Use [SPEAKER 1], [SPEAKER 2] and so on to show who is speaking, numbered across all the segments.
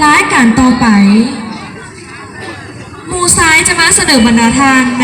[SPEAKER 1] รายการต่อไปมูซ้ายจะมาเสนอบรรณาทานใน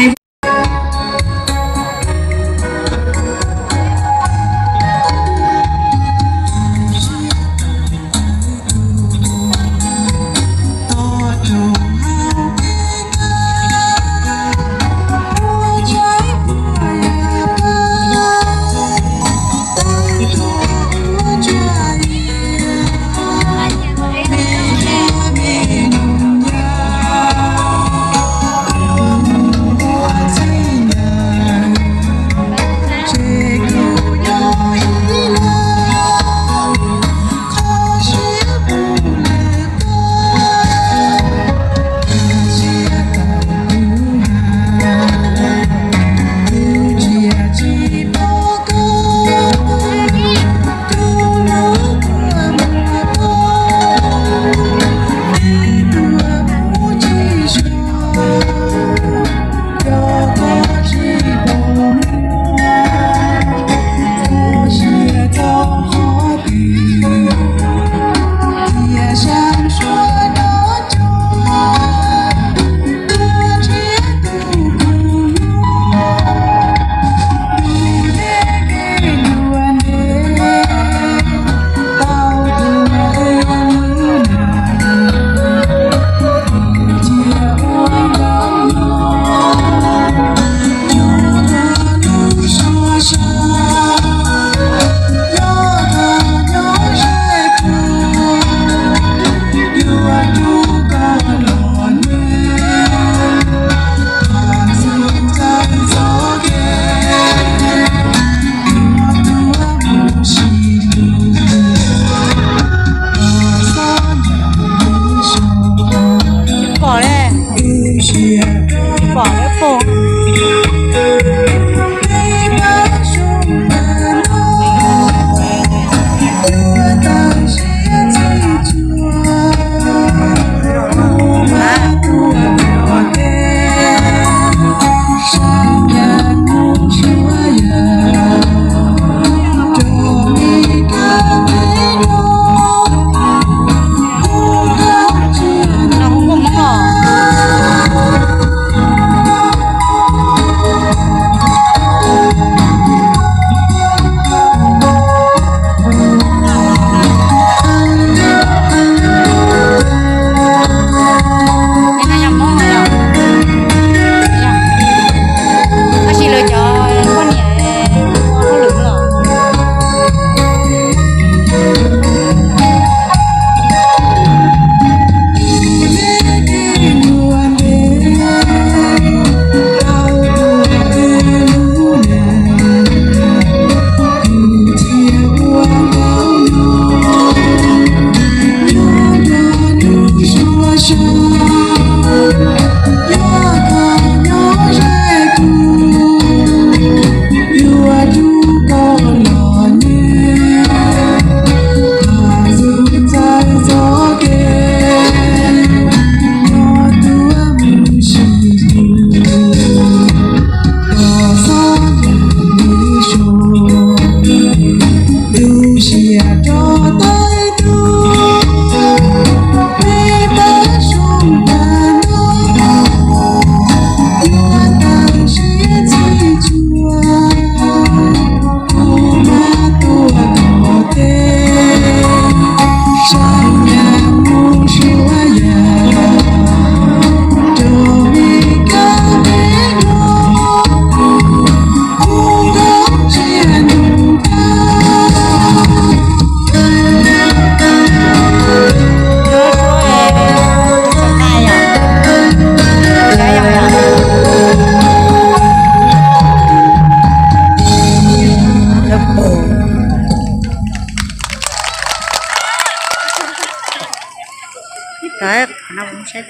[SPEAKER 2] Đấy, nó cũng sẽ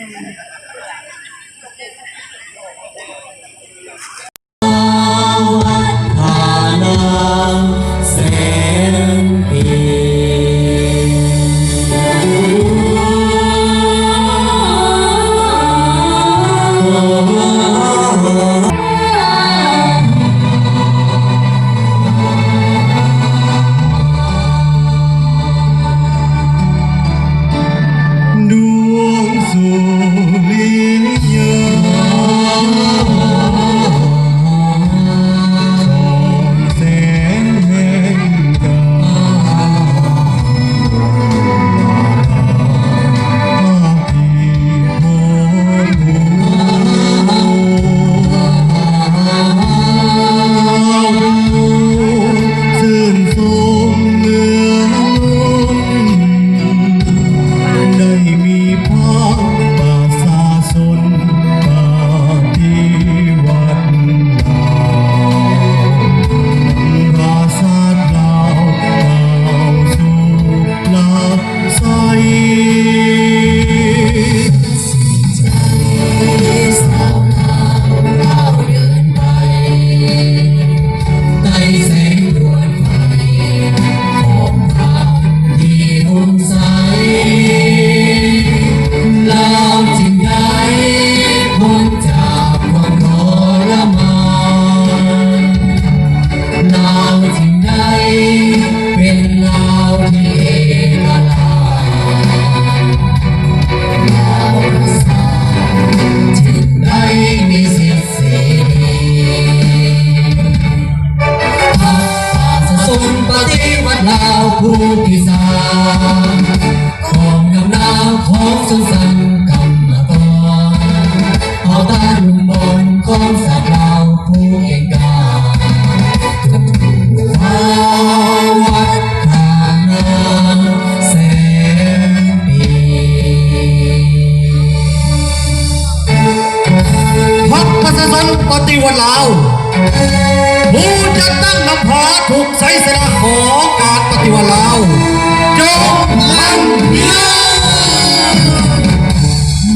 [SPEAKER 3] ปฏิวัติลาวผู้ที่สามของนำนาวของสุสันกำกรเอาตาดุมบนของสาวลาวผู้เก่งกาจงถูกฟ้าวัดทางนาแสนปีพรรคประชาชนปฏิวัติลาวผู้จะตั้งนำพาถูกใช้สละของการปฏิวัติลาวจงมั่นยืน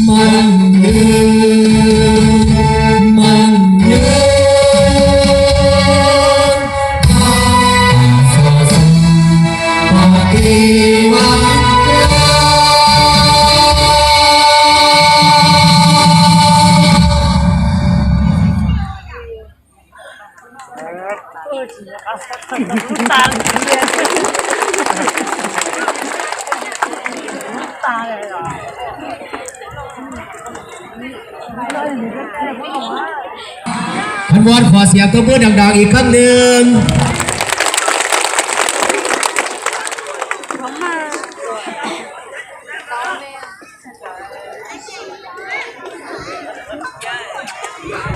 [SPEAKER 3] มั่นยืนมั่นยืนข้าสาสนปฏิวัติลาวขันวอนขอเสียงตัวมือดังๆอีกครั้งหนึ่ง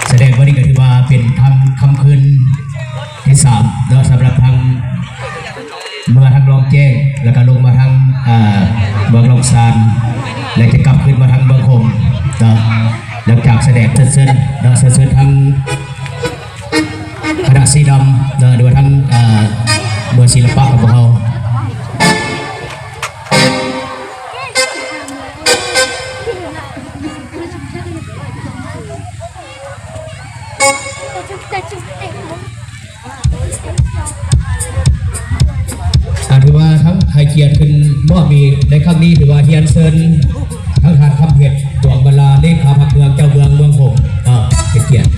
[SPEAKER 3] แสดงว่านี่ก็ถือว่าเป็นคำคืนที่สามแล้วสำหรับทางเมื่อทางรองแจ้งแล้วก็ลงมาทางเมืองลงซานและจะกลับขึ้นมาทางเมืองคงหลังจากแสดงเส้นทางคณะสีดำโดยทางเมืองศิลปะของเราถือว่าทั้งไฮเกียรติขึ้นมอบมีในครั้งนี้ถือว่าเฮียนเซินทั้งทานคำเพชรดวงบรรลาเลขาพักเมืองเจ้าเมืองเมืองผมเป็นเกียรติ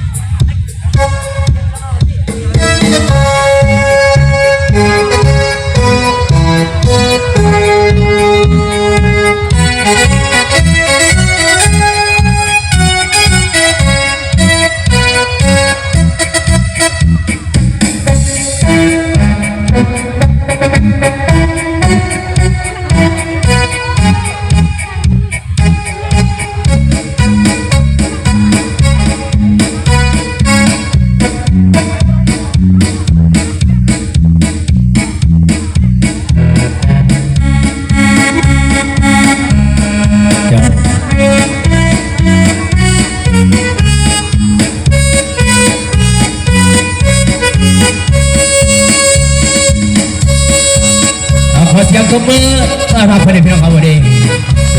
[SPEAKER 3] ขอเสียงตบมือต้อนรับเพื่อนพี่น้องครับวันนี้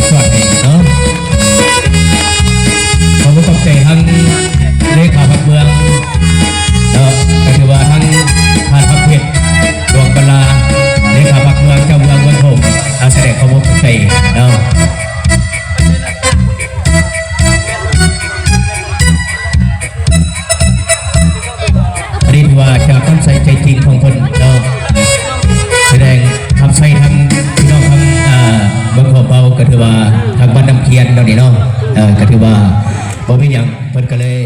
[SPEAKER 3] สวัสดีเนาะขอบคุณตบใจทั้งเลขาพักเมืองก็ถือว่าทั้งทานพักเพชรดวงบรรลาเลขาพักเมืองเจ้าเมืองเมืองผมแสดงความตบใจเนาะอันนี้ถือว่าจากตั้งใจจริงของคนเนาะแสดงทำใส่ทั้งพี่น้องทั้งเมืองของเราก็ถือว่าทางบ้านน้ำเคียนเรานี่เนาะก็ถือว่าบ่มีอย่างเพิ่นก็เลย